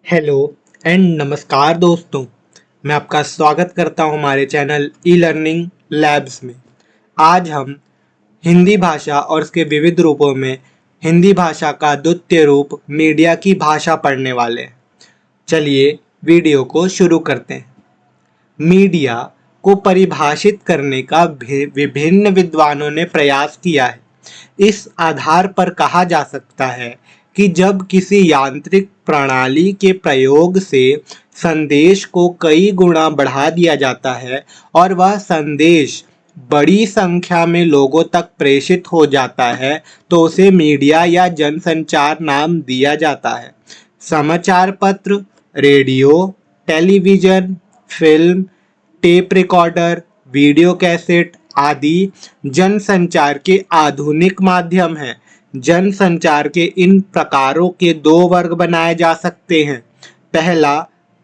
Hello and नमस्कार दोस्तों। मैं आपका स्वागत करता हूं हमारे चैनल ई लर्निंग लैब्स में। आज हम हिंदी भाषा और उसके विविध रूपों में हिंदी भाषा का द्वितीय रूप मीडिया की भाषा पढ़ने वाले हैं। चलिए वीडियो को शुरू करते हैं। मीडिया को परिभाषित करने का विभिन्न विद्वानों ने प्रयास किया है। इस आधार पर कहा जा सकता है कि जब किसी यांत्रिक प्रणाली के प्रयोग से संदेश को कई गुना बढ़ा दिया जाता है और वह संदेश बड़ी संख्या में लोगों तक प्रेषित हो जाता है तो उसे मीडिया या जनसंचार नाम दिया जाता है। समाचार पत्र, radio, television, film, tape recorder, video cassette आदि जनसंचार के आधुनिक माध्यम हैं। जनसंचार के इन प्रकारों के दो वर्ग बनाए जा सकते हैं। पहला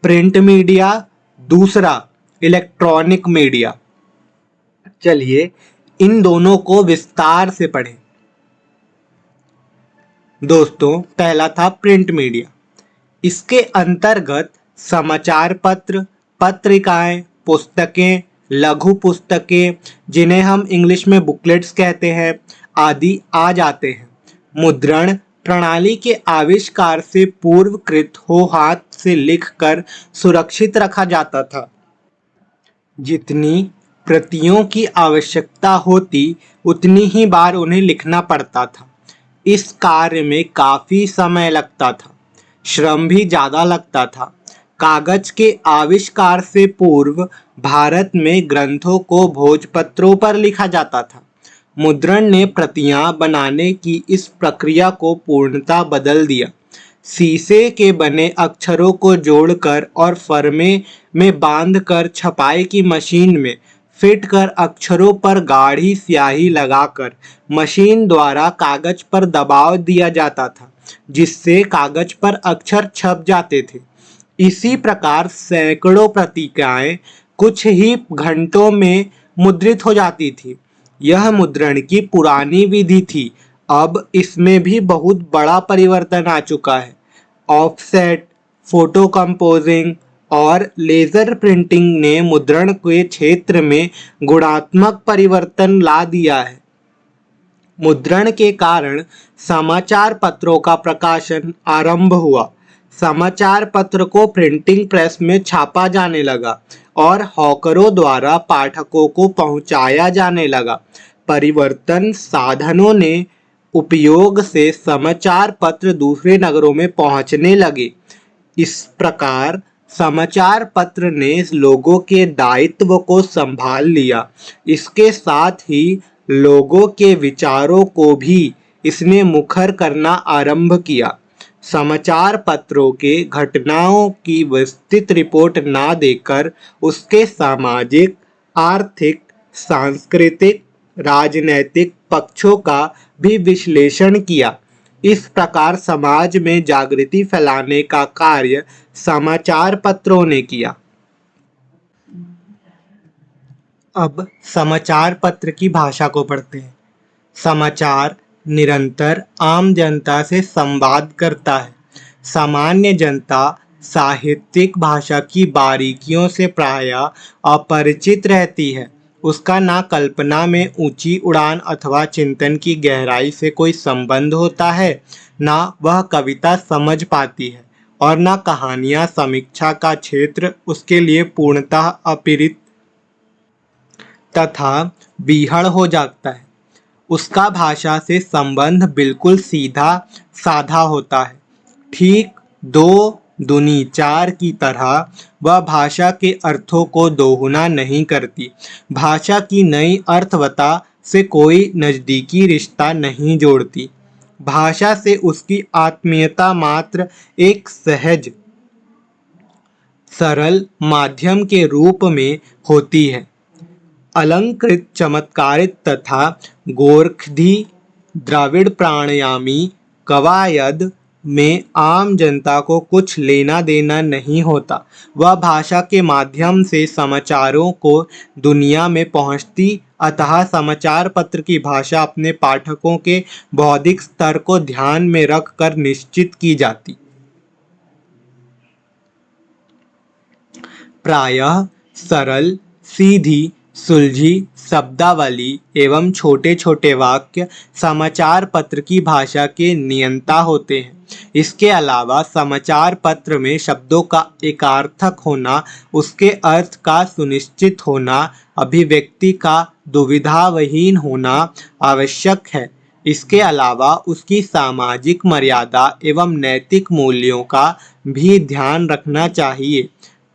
प्रिंट मीडिया, दूसरा इलेक्ट्रॉनिक मीडिया। चलिए इन दोनों को विस्तार से पढ़ें। दोस्तों, पहला था प्रिंट मीडिया। इसके अंतर्गत समाचार पत्र, पत्रिकाएं, पुस्तकें, लघु पुस्तकें जिन्हें हम इंग्लिश में बुकलेट्स कहते हैं आदि आ जाते हैं। मुद्रण प्रणाली के आविष्कार से पूर्वकृत हो हाथ से लिखकर सुरक्षित रखा जाता था। जितनी प्रतियों की आवश्यकता होती उतनी ही बार उन्हें लिखना पड़ता था। इस कार्य में काफी समय लगता था, श्रम भी ज्यादा लगता था। कागज के आविष्कार से पूर्व भारत में ग्रंथों को भोजपत्रों पर लिखा जाता था। मुद्रण ने प्रतियां बनाने की इस प्रक्रिया को पूर्णतः बदल दिया। शीशे के बने अक्षरों को जोड़कर और फर्मे में बांधकर छपाई की मशीन में फिट कर अक्षरों पर गाढ़ी स्याही लगाकर मशीन द्वारा कागज पर दबाव दिया जाता था, जिससे कागज पर अक्षर छप जाते थे। इसी प्रकार सैकड़ों पत्रिकाएं कुछ ही घंटों में मुद्रित हो जाती थी। यह मुद्रण की पुरानी विधि थी। अब इसमें भी बहुत बड़ा परिवर्तन आ चुका है। ऑफसेट, फोटो कंपोजिंग और लेजर प्रिंटिंग ने मुद्रण के क्षेत्र में गुणात्मक परिवर्तन ला दिया है। मुद्रण के कारण समाचार पत्रों का प्रकाशन आरंभ हुआ। समाचार पत्र को प्रिंटिंग प्रेस में छापा जाने लगा और हॉकरों द्वारा पाठकों को पहुंचाया जाने लगा। परिवर्तन साधनों ने उपयोग से समाचार पत्र दूसरे नगरों में पहुंचने लगे। इस प्रकार समाचार पत्र ने लोगों के दायित्व को संभाल लिया। इसके साथ ही लोगों के विचारों को भी इसने मुखर करना आरंभ किया। समाचार पत्रों के घटनाओं की विस्तृत रिपोर्ट ना देकर उसके सामाजिक, आर्थिक, सांस्कृतिक, राजनैतिक पक्षों का भी विश्लेषण किया। इस प्रकार समाज में जागृति फैलाने का कार्य समाचार पत्रों ने किया। अब समाचार पत्र की भाषा को पढ़ते हैं। समाचार निरंतर आम जनता से संवाद करता है। सामान्य जनता साहित्यिक भाषा की बारीकियों से प्रायः अपरिचित रहती है। उसका ना कल्पना में ऊंची उड़ान अथवा चिंतन की गहराई से कोई संबंध होता है, ना वह कविता समझ पाती है और ना कहानियां समीक्षा का क्षेत्र उसके लिए पूर्णतः अपरिचित तथा बीहड़ हो जाता है। उसका भाषा से संबंध बिल्कुल सीधा साधा होता है। ठीक दो दूनी चार की तरह वह भाषा के अर्थों को दोगुना नहीं करती। भाषा की नई अर्थवता से कोई नजदीकी रिश्ता नहीं जोड़ती। भाषा से उसकी आत्मीयता मात्र एक सहज सरल माध्यम के रूप में होती है। अलंकृत, चमत्कारित तथा गोरखधी द्रविड़ प्राणायामी कवायद में आम जनता को कुछ लेना देना नहीं होता। वह भाषा के माध्यम से समाचारों को दुनिया में पहुंचती, अतः समाचार पत्र की भाषा अपने पाठकों के बौद्धिक स्तर को ध्यान में रखकर निश्चित की जाती। प्रायः सरल, सीधी, सुलझी शब्दावली एवं छोटे छोटे वाक्य समाचार पत्र की भाषा के नियंता होते हैं। इसके अलावा समाचार पत्र में शब्दों का एकार्थक होना, उसके अर्थ का सुनिश्चित होना, अभिव्यक्ति का दुविधाविहीन होना आवश्यक है। इसके अलावा उसकी सामाजिक मर्यादा एवं नैतिक मूल्यों का भी ध्यान रखना चाहिए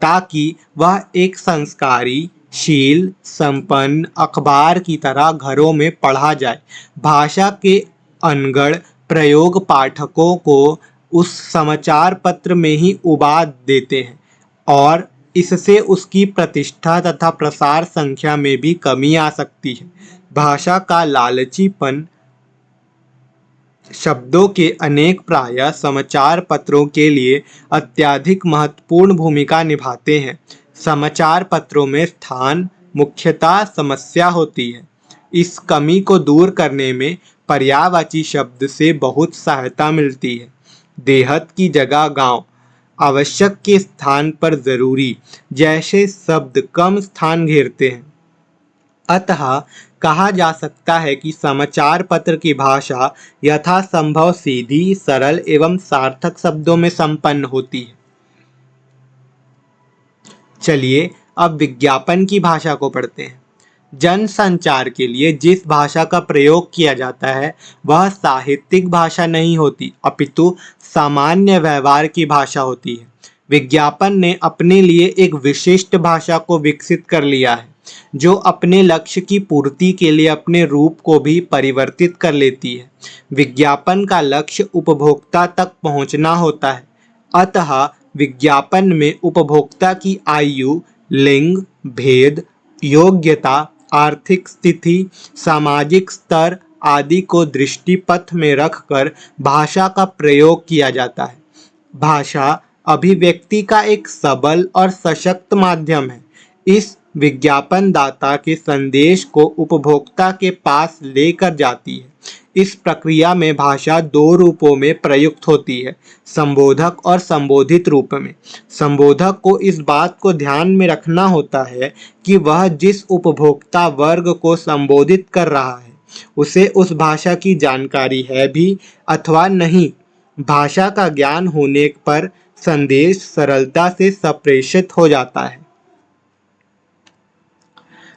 ताकि वह एक संस्कारी, शील संपन्न अखबार की तरह घरों में पढ़ा जाए। भाषा के अनगढ़ प्रयोग पाठकों को उस समाचार पत्र में ही उबा देते हैं और इससे उसकी प्रतिष्ठा तथा प्रसार संख्या में भी कमी आ सकती है। भाषा का लालचीपन शब्दों के अनेक प्रायः समाचार पत्रों के लिए अत्यधिक महत्वपूर्ण भूमिका निभाते हैं। समाचार पत्रों में स्थान मुख्यतः समस्या होती है। इस कमी को दूर करने में पर्यायवाची शब्द से बहुत सहायता मिलती है। देहत की जगह गांव, आवश्यक के स्थान पर जरूरी जैसे शब्द कम स्थान घेरते हैं। अतः कहा जा सकता है कि समाचार पत्र की भाषा यथासंभव सीधी, सरल एवं सार्थक शब्दों में संपन्न होती है। चलिए अब विज्ञापन की भाषा को पढ़ते हैं। जनसंचार के लिए जिस भाषा का प्रयोग किया जाता है वह साहित्यिक भाषा नहीं होती, अपितु सामान्य व्यवहार की भाषा होती है। विज्ञापन ने अपने लिए एक विशिष्ट भाषा को विकसित कर लिया है जो अपने लक्ष्य की पूर्ति के लिए अपने रूप को भी परिवर्तित कर लेती है। विज्ञापन का लक्ष्य उपभोक्ता तक पहुंचना होता है। अतः विज्ञापन में उपभोक्ता की आयु, लिंग, भेद, योग्यता, आर्थिक स्थिति, सामाजिक स्तर आदि को दृष्टिपथ में रखकर भाषा का प्रयोग किया जाता है। भाषा अभिव्यक्ति का एक सबल और सशक्त माध्यम है। इस विज्ञापन दाता के संदेश को उपभोक्ता के पास लेकर जाती है। इस प्रक्रिया में भाषा दो रूपों में प्रयुक्त होती है, संबोधक और संबोधित रूप में। संबोधक को इस बात को ध्यान में रखना होता है कि वह जिस उपभोक्ता वर्ग को संबोधित कर रहा है उसे उस भाषा की जानकारी है भी अथवा नहीं। भाषा का ज्ञान होने पर संदेश सरलता से संप्रेषित हो जाता है।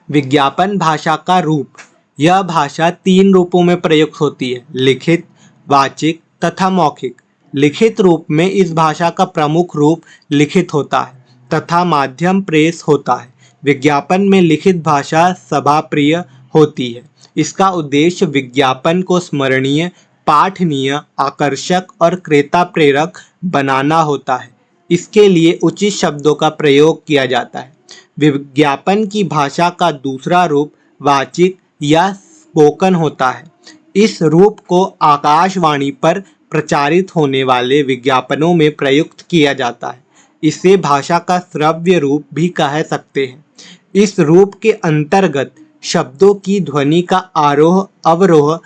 विज्ञापन भाषा का रूप। यह भाषा तीन रूपों में प्रयुक्त होती है, लिखित, वाचिक तथा मौखिक। लिखित रूप में इस भाषा का प्रमुख रूप लिखित होता है तथा माध्यम प्रेस होता है। विज्ञापन में लिखित भाषा सभाप्रिय होती है। इसका उद्देश्य विज्ञापन को स्मरणीय, पाठनीय, आकर्षक और क्रेता प्रेरक बनाना होता है। इसके लिए उचित शब्दों का प्रयोग किया जाता है। विज्ञापन की भाषा का दूसरा रूप वाचिक या स्पोकन होता है। इस रूप को आकाशवाणी पर प्रचारित होने वाले विज्ञापनों में प्रयुक्त किया जाता है। इसे भाषा का श्रव्य रूप भी कह सकते हैं। इस रूप के अंतर्गत शब्दों की ध्वनि का आरोह अवरोह,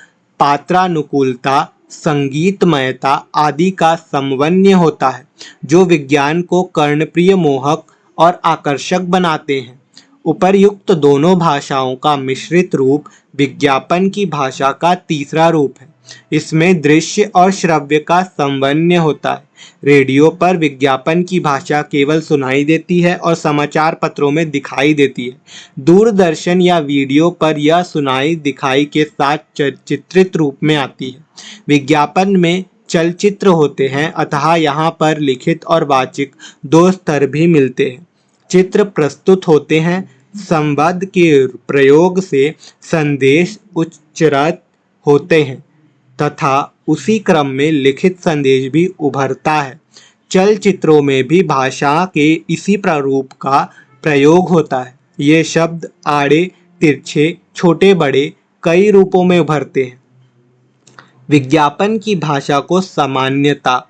पात्रानुकूलता, संगीतमयता आदि का समन्वय होता है जो विज्ञान को कर्णप्रिय, मोहक और आकर्षक बनाते हैं। उपर्युक्त दोनों भाषाओं का मिश्रित रूप विज्ञापन की भाषा का तीसरा रूप है। इसमें दृश्य और श्रव्य का समन्वय होता है। रेडियो पर विज्ञापन की भाषा केवल सुनाई देती है और समाचार पत्रों में दिखाई देती है। दूरदर्शन या वीडियो पर यह सुनाई दिखाई के साथ चित्रित रूप में आती है। विज्ञापन में चलचित्र होते हैं, अतः यहाँ पर लिखित और वाचिक दो स्तर भी मिलते हैं। चित्र प्रस्तुत होते हैं, संवाद के प्रयोग से संदेश उच्चारित होते हैं तथा उसी क्रम में लिखित संदेश भी उभरता है। चलचित्रों में भी भाषा के इसी प्रारूप का प्रयोग होता है। ये शब्द आड़े तिरछे, छोटे बड़े कई रूपों में उभरते हैं। विज्ञापन की भाषा को सामान्यतः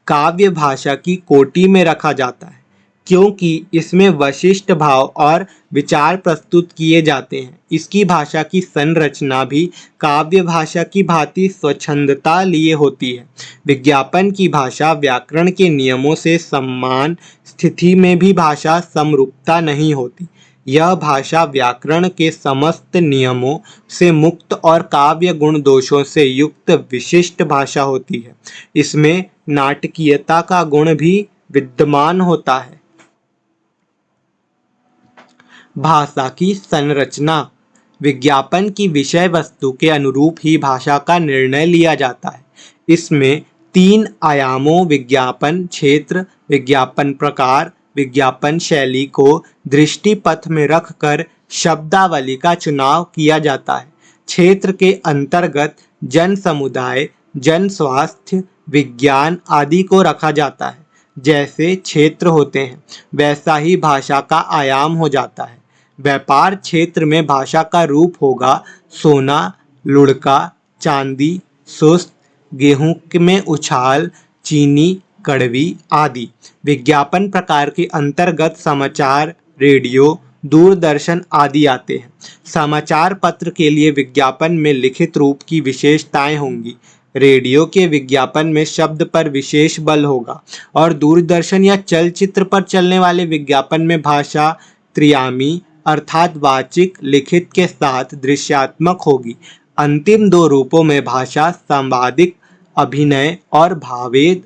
काव्य भाषा की कोटि में रखा जाता है। क्योंकि इसमें विशिष्ट भाव और विचार प्रस्तुत किए जाते हैं। इसकी भाषा की संरचना भी काव्य भाषा की भांति स्वच्छंदता लिए होती है। विज्ञापन की भाषा व्याकरण के नियमों से समान स्थिति में भी भाषा समरूपता नहीं होती। यह भाषा व्याकरण के समस्त नियमों से मुक्त और काव्य गुण दोषों से युक्त विशिष्ट भाषा होती है। इसमें नाटकीयता का गुण भी विद्यमान होता है। भाषा की संरचना। विज्ञापन की विषय वस्तु के अनुरूप ही भाषा का निर्णय लिया जाता है। इसमें 3 आयामों विज्ञापन क्षेत्र, विज्ञापन प्रकार, विज्ञापन शैली को दृष्टिपथ में रखकर शब्दावली का चुनाव किया जाता है। क्षेत्र के अंतर्गत जन समुदाय, जन स्वास्थ्य, विज्ञान आदि को रखा जाता है। जैसे क्षेत्र होते हैं वैसा ही भाषा का आयाम हो जाता है। व्यापार क्षेत्र में भाषा का रूप होगा सोना, लुढ़का, चांदी, सुस्त, गेहूं में उछाल, चीनी, कड़वी आदि। विज्ञापन प्रकार के अंतर्गत समाचार, रेडियो, दूरदर्शन आदि आते हैं। समाचार पत्र के लिए विज्ञापन में लिखित रूप की विशेषताएं होंगी। रेडियो के विज्ञापन में शब्द पर विशेष बल होगा और दूरदर्शन या चलचित्र पर चलने वाले विज्ञापन में भाषा त्रियामी अर्थात वाचिक लिखित के साथ दृश्यात्मक होगी। अंतिम 2 रूपों में भाषा संवादिक, अभिनय और भावेद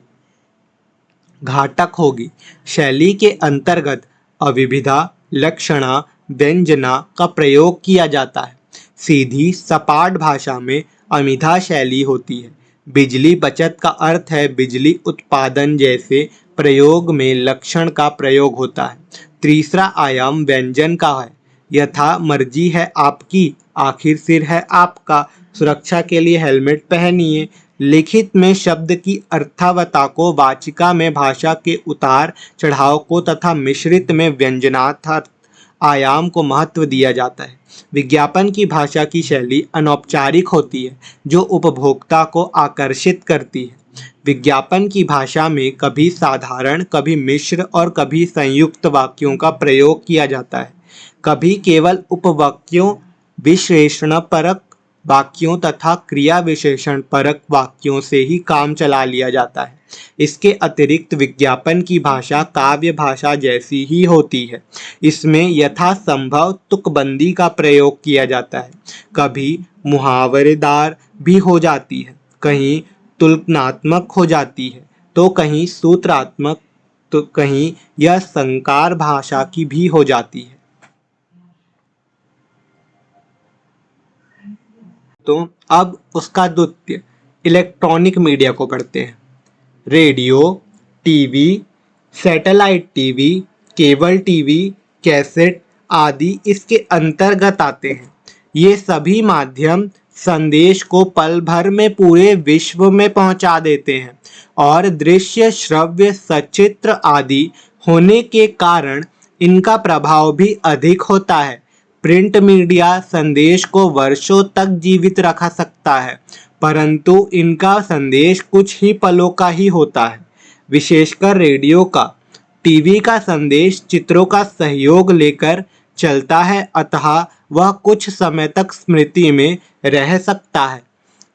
घातक होगी। शैली के अंतर्गत अविभिधा, लक्षणा, व्यंजना का प्रयोग किया जाता है। सीधी सपाट भाषा में अमिधा शैली होती है। बिजली बचत का अर्थ है बिजली उत्पादन जैसे प्रयोग में लक्षण का प्रयोग होता है। तीसरा आयाम व्यंजन का है। यथा मर्जी है आपकी, आखिर सिर है आपका, सुरक्षा के लिए हेलमेट पहनिए। लिखित में शब्द की अर्थवत्ता को, वाचिका में भाषा के उतार चढ़ाव को तथा मिश्रित में व्यंजनात्मक आयाम को महत्व दिया जाता है। विज्ञापन की भाषा की शैली अनौपचारिक होती है जो उपभोक्ता को आकर्षित करती है। विज्ञापन की भाषा में कभी साधारण, कभी मिश्र और कभी संयुक्त वाक्यों का प्रयोग किया जाता है। कभी केवल उपवाक्यों, विशेषणपरक वाक्यों तथा क्रिया विशेषण परक वाक्यों से ही काम चला लिया जाता है। इसके अतिरिक्त विज्ञापन की भाषा काव्य भाषा जैसी ही होती है। इसमें यथासंभव तुकबंदी का प्रयोग किया जाता है। कभी मुहावरेदार भी हो जाती है, कहीं तुलनात्मक हो जाती है तो कहीं सूत्रात्मक, तो कहीं यह संकार भाषा की भी हो जाती है। तो अब उसका द्वितीय इलेक्ट्रॉनिक मीडिया को पढ़ते हैं। Radio, TV, satellite TV, cable TV, cassette आदि इसके अंतर्गत आते हैं। ये सभी माध्यम संदेश को पल भर में पूरे विश्व में पहुंचा देते हैं और दृश्य, श्रव्य, सचित्र आदि होने के कारण इनका प्रभाव भी अधिक होता है। प्रिंट मीडिया संदेश को वर्षों तक जीवित रखा सकता है, परंतु इनका संदेश कुछ ही पलों का ही होता है। विशेषकर रेडियो का, टीवी का संदेश चित्रों का सहयोग लेकर चलता है, अतः वह कुछ समय तक स्मृति में रह सकता है।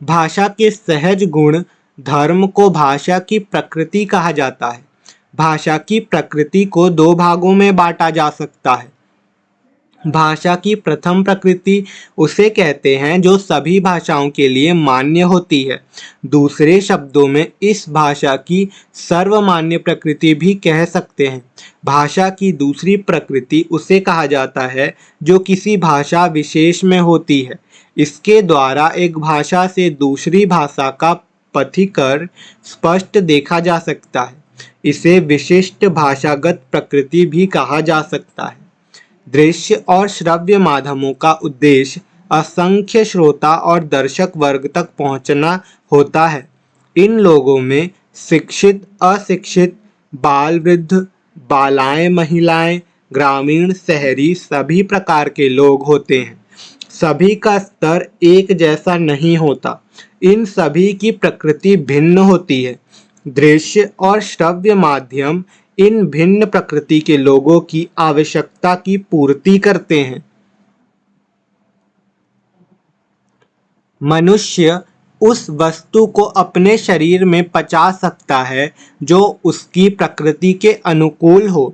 भाषा के सहज गुण धर्म को भाषा की प्रकृति कहा जाता है। भाषा की प्रकृति को 2 भागों में बांटा जा सकता है। भाषा की प्रथम प्रकृति उसे कहते हैं जो सभी भाषाओं के लिए मान्य होती है। दूसरे शब्दों में इस भाषा की सर्वमान्य प्रकृति भी कह सकते हैं। भाषा की दूसरी प्रकृति उसे कहा जाता है जो किसी भाषा विशेष में होती है। इसके द्वारा एक भाषा से दूसरी भाषा का पथिकर स्पष्ट देखा जा सकता है। इसे विशिष्ट भाषागत प्रकृति भी कहा जा सकता है। दृश्य और श्रव्य माध्यमों का उद्देश्य असंख्य श्रोता और दर्शक वर्ग तक पहुंचना होता है। इन लोगों में शिक्षित, अशिक्षित, बाल, वृद्ध, बालाएं, महिलाएं, ग्रामीण, शहरी सभी प्रकार के लोग होते हैं। सभी का स्तर एक जैसा नहीं होता। इन सभी की प्रकृति भिन्न होती है। दृश्य और श्रव्य माध्यम इन भिन्न प्रकृति के लोगों की आवश्यकता की पूर्ति करते हैं। मनुष्य उस वस्तु को अपने शरीर में पचा सकता है जो उसकी प्रकृति के अनुकूल हो।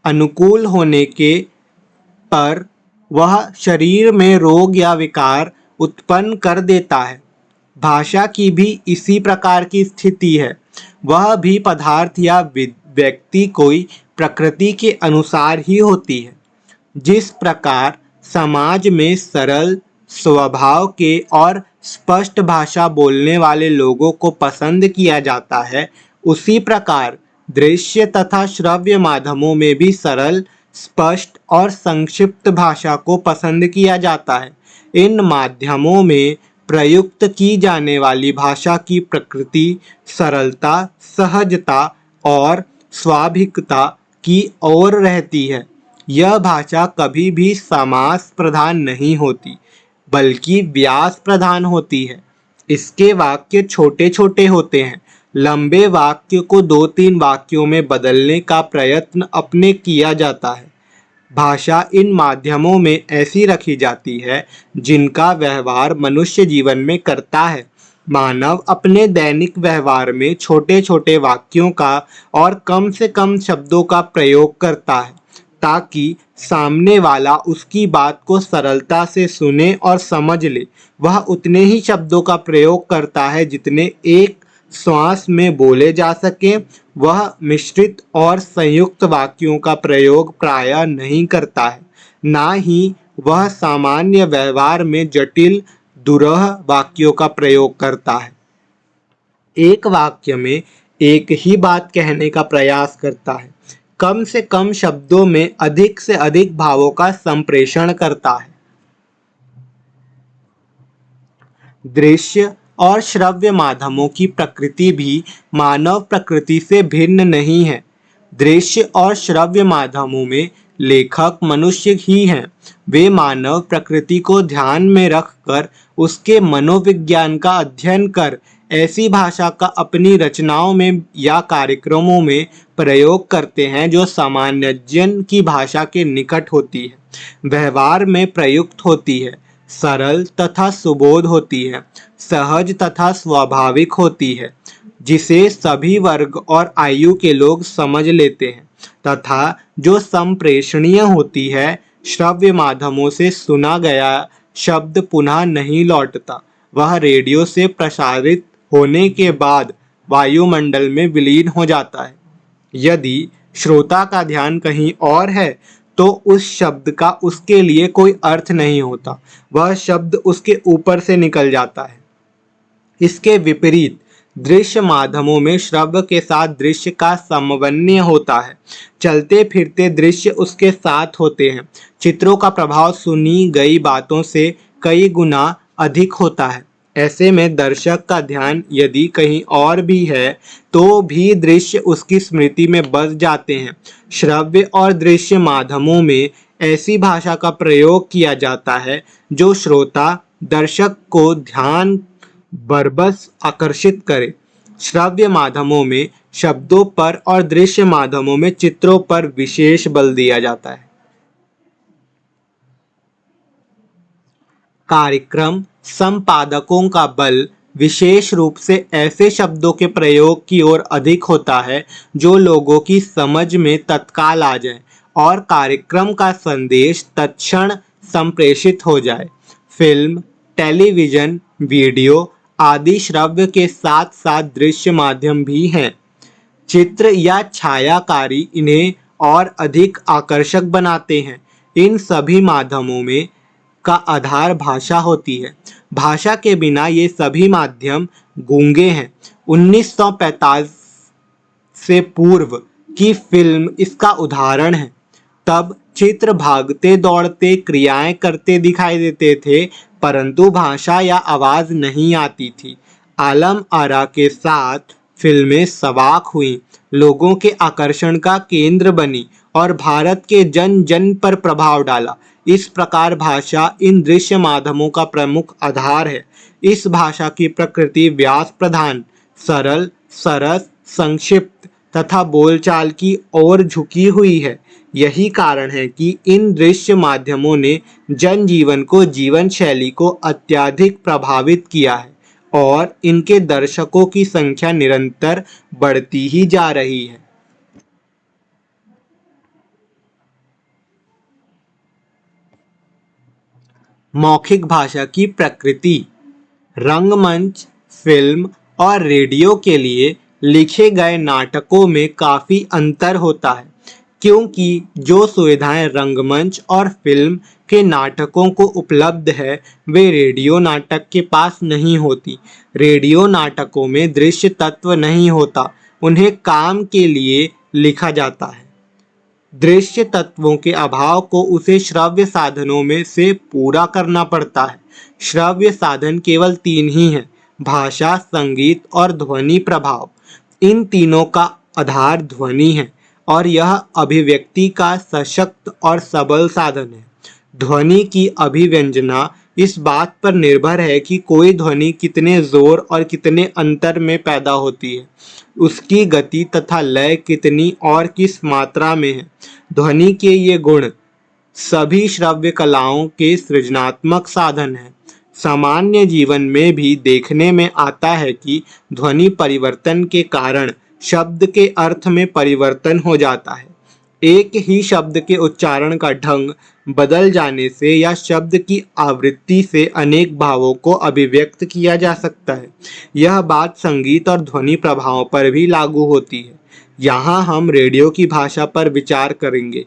अनुकूल होने के पर वह शरीर में रोग या विकार उत्पन्न कर देता है। भाषा की भी इसी प्रकार की स्थिति है। वह भी पदार्थ या व्यक्ति कोई प्रकृति के अनुसार ही होती है। जिस प्रकार समाज में सरल स्वभाव के और स्पष्ट भाषा बोलने वाले लोगों को पसंद किया जाता है, उसी प्रकार दृश्य तथा श्रव्य माध्यमों में भी सरल, स्पष्ट और संक्षिप्त भाषा को पसंद किया जाता है। इन माध्यमों में प्रयुक्त की जाने वाली भाषा की प्रकृति सरलता, सहजता और स्वाभाविकता की ओर रहती है। यह भाषा कभी भी समास प्रधान नहीं होती, बल्कि व्यास प्रधान होती है। इसके वाक्य छोटे छोटे होते हैं। लंबे वाक्य को 2-3 वाक्यों में बदलने का प्रयत्न अपने किया जाता है। भाषा इन माध्यमों में ऐसी रखी जाती है जिनका व्यवहार मनुष्य जीवन में करता है। मानव अपने दैनिक व्यवहार में छोटे छोटे वाक्यों का और कम से कम शब्दों का प्रयोग करता है, ताकि सामने वाला उसकी बात को सरलता से सुने और समझ ले। वह उतने ही शब्दों का प्रयोग करता है जितने एक श्वास में बोले जा सके। वह मिश्रित और संयुक्त वाक्यों का प्रयोग प्रायः नहीं करता है। ना ही वह सामान्य व्यवहार में जटिल दुरूह वाक्यों का प्रयोग करता है। एक वाक्य में एक ही बात कहने का प्रयास करता है। कम से कम शब्दों में अधिक से अधिक भावों का संप्रेषण करता है। दृश्य और श्रव्य माध्यमों की प्रकृति भी मानव प्रकृति से भिन्न नहीं है। दृश्य और श्रव्य माध्यमों में लेखक मनुष्य ही हैं। वे मानव प्रकृति को ध्यान में रखकर उसके मनोविज्ञान का अध्ययन कर ऐसी भाषा का अपनी रचनाओं में या कार्यक्रमों में प्रयोग करते हैं जो सामान्य जन की भाषा के निकट होती है, व्यवहार में प्रयुक्त होती है, सरल तथा सुबोध होती है, सहज तथा स्वाभाविक होती है, जिसे सभी वर्ग और आयु के लोग समझ लेते हैं, तथा जो संप्रेषणीय होती है। श्रव्य माध्यमों से सुना गया शब्द पुनः नहीं लौटता। वह रेडियो से प्रसारित होने के बाद वायुमंडल में विलीन हो जाता है। यदि श्रोता का ध्यान कहीं और है तो उस शब्द का उसके लिए कोई अर्थ नहीं होता। वह शब्द उसके ऊपर से निकल जाता है। इसके विपरीत दृश्य माध्यमों में श्रव्य के साथ दृश्य का समन्वय होता है। चलते फिरते दृश्य उसके साथ होते हैं। चित्रों का प्रभाव सुनी गई बातों से कई गुना अधिक होता है। ऐसे में दर्शक का ध्यान यदि कहीं और भी है तो भी दृश्य उसकी स्मृति में बस जाते हैं। श्रव्य और दृश्य माध्यमों में ऐसी भाषा का प्रयोग किया जाता है जो श्रोता दर्शक को ध्यान बरबस आकर्षित करे। श्रव्य माध्यमों में शब्दों पर और दृश्य माध्यमों में चित्रों पर विशेष बल दिया जाता है। कार्यक्रम संपादकों का बल विशेष रूप से ऐसे शब्दों के प्रयोग की ओर अधिक होता है जो लोगों की समझ में तत्काल आ जाए और कार्यक्रम का संदेश तत्क्षण संप्रेषित हो जाए। फिल्म, टेलीविजन, वीडियो आदि श्रव्य के साथ साथ दृश्य माध्यम भी हैं। चित्र या छायाकारी इन्हें और अधिक आकर्षक बनाते हैं। इन सभी माध्यमों में का आधार भाषा होती है। भाषा के बिना ये सभी माध्यम गूंगे हैं। 1945 से पूर्व की फिल्म इसका उदाहरण है। तब चित्र भागते दौड़ते क्रियाएं करते दिखाई देते थे, परंतु भाषा या आवाज नहीं आती थी। आलम आरा के साथ फिल्में सवाक हुई, लोगों के आकर्षण का केंद्र बनी और भारत के जन जन पर प्रभाव डाला। इस प्रकार भाषा इन दृश्य माध्यमों का प्रमुख आधार है। इस भाषा की प्रकृति व्यास प्रधान, सरल, सरस, संक्षिप्त, तथा बोलचाल की ओर झुकी हुई है। यही कारण है कि इन दृश्य माध्यमों ने जनजीवन को जीवन शैली को अत्यधिक प्रभावित किया है और इनके दर्शकों की संख्या निरंतर बढ़ती ही जा रही है। मौखिक भाषा की प्रकृति। रंगमंच, फिल्म और रेडियो के लिए लिखे गए नाटकों में काफ़ी अंतर होता है, क्योंकि जो सुविधाएं रंगमंच और फिल्म के नाटकों को उपलब्ध है वे रेडियो नाटक के पास नहीं होती। रेडियो नाटकों में दृश्य तत्व नहीं होता, उन्हें काम के लिए लिखा जाता है। दृश्य तत्वों के अभाव को उसे श्रव्य साधनों में से पूरा करना पड़ता है। श्रव्य साधन केवल 3 ही हैं: भाषा, संगीत और ध्वनि प्रभाव। इन तीनों का आधार ध्वनि है और यह अभिव्यक्ति का सशक्त और सबल साधन है। ध्वनि की अभिव्यंजना इस बात पर निर्भर है कि कोई ध्वनि कितने जोर और कितने अंतर में पैदा होती है, उसकी गति तथा लय कितनी और किस मात्रा में है। ध्वनि के ये गुण सभी श्रव्य कलाओं के सृजनात्मक साधन हैं। सामान्य जीवन में भी देखने में आता है कि ध्वनि परिवर्तन के कारण शब्द के अर्थ में परिवर्तन हो जाता है। एक ही शब्द के उच्चारण का ढंग बदल जाने से या शब्द की आवृत्ति से अनेक भावों को अभिव्यक्त किया जा सकता है। यह बात संगीत और ध्वनि प्रभावों पर भी लागू होती है। यहाँ हम रेडियो की भाषा पर विचार करेंगे।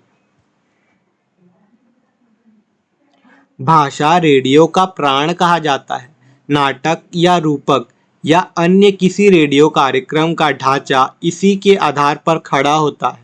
भाषा रेडियो का प्राण कहा जाता है। नाटक या रूपक या अन्य किसी रेडियो कार्यक्रम का ढांचा इसी के आधार पर खड़ा होता है।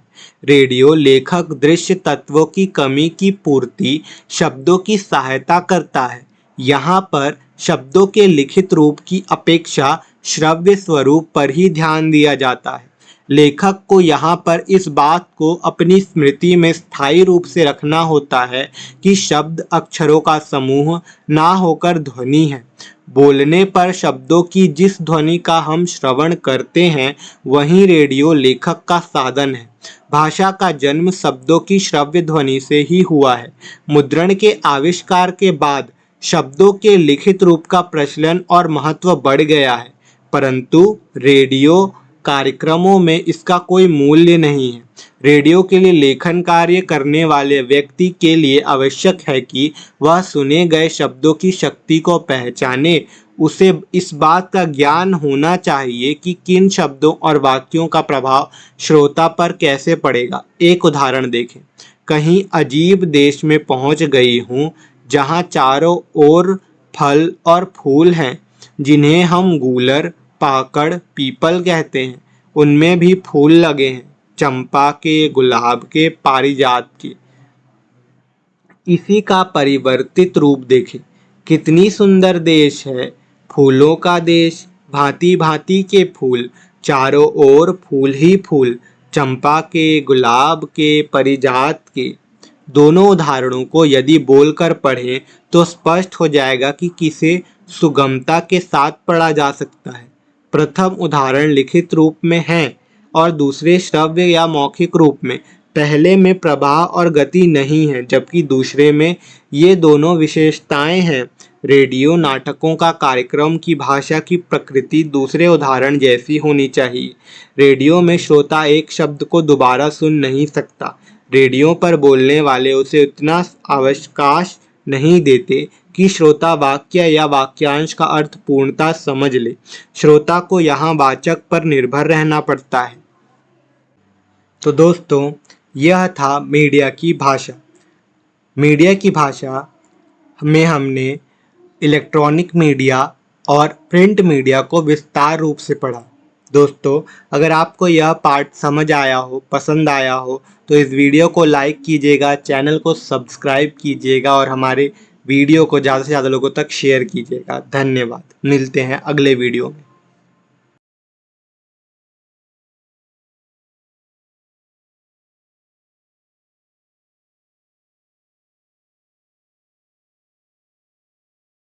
रेडियो लेखक दृश्य तत्वों की कमी की पूर्ति शब्दों की सहायता करता है। यहाँ पर शब्दों के लिखित रूप की अपेक्षा श्रव्य स्वरूप पर ही ध्यान दिया जाता है। लेखक को यहाँ पर इस बात को अपनी स्मृति में स्थायी रूप से रखना होता है कि शब्द अक्षरों का समूह ना होकर ध्वनि है। बोलने पर शब्दों की जिस ध्वनि का हम श्रवण करते हैं वही रेडियो लेखक का साधन है। भाषा का जन्म शब्दों की श्रव्य ध्वनि से ही हुआ है। मुद्रण के आविष्कार के बाद शब्दों के लिखित रूप का प्रचलन और महत्व बढ़ गया है, परंतु रेडियो कार्यक्रमों में इसका कोई मूल्य नहीं है। रेडियो के लिए लेखन कार्य करने वाले व्यक्ति के लिए आवश्यक है कि वह सुने गए शब्दों की शक्ति को पहचाने। उसे इस बात का ज्ञान होना चाहिए कि किन शब्दों और वाक्यों का प्रभाव श्रोता पर कैसे पड़ेगा। एक उदाहरण देखें। कहीं अजीब देश में पहुंच गई हूँ जहाँ चारों ओर फल और फूल हैं, जिन्हें हम गूलर, पाकड़, पीपल कहते हैं। उनमें भी फूल लगे हैं, चंपा के, गुलाब के, पारिजात के। इसी का परिवर्तित रूप देखें। कितनी सुंदर देश है, फूलों का देश, भांति भांति के फूल, चारों ओर फूल ही फूल, चंपा के, गुलाब के, पारिजात के। दोनों उदाहरणों को यदि बोलकर पढ़ें तो स्पष्ट हो जाएगा कि किसे सुगमता के साथ पढ़ा जा सकता है। प्रथम उदाहरण लिखित रूप में है और दूसरे श्रव्य या मौखिक रूप में। पहले में प्रवाह और गति नहीं है, जबकि दूसरे में ये दोनों विशेषताएं हैं। रेडियो नाटकों का कार्यक्रम की भाषा की प्रकृति दूसरे उदाहरण जैसी होनी चाहिए। रेडियो में श्रोता एक शब्द को दोबारा सुन नहीं सकता। रेडियो पर बोलने वाले उसे उतना अवकाश नहीं देते कि श्रोता वाक्य या वाक्यांश का अर्थ पूर्णतः समझ ले। श्रोता को यहाँ वाचक पर निर्भर रहना पड़ता है। तो दोस्तों, यह था मीडिया की भाषा। मीडिया की भाषा में हमने इलेक्ट्रॉनिक मीडिया और प्रिंट मीडिया को विस्तार रूप से पढ़ा। दोस्तों, अगर आपको यह पार्ट समझ आया हो, पसंद आया हो, तो इस वीडियो को लाइक कीजिएगा, चैनल को सब्सक्राइब कीजिएगा और हमारे वीडियो को ज़्यादा से ज़्यादा लोगों तक शेयर कीजिएगा। धन्यवाद। मिलते हैं अगले वीडियो में।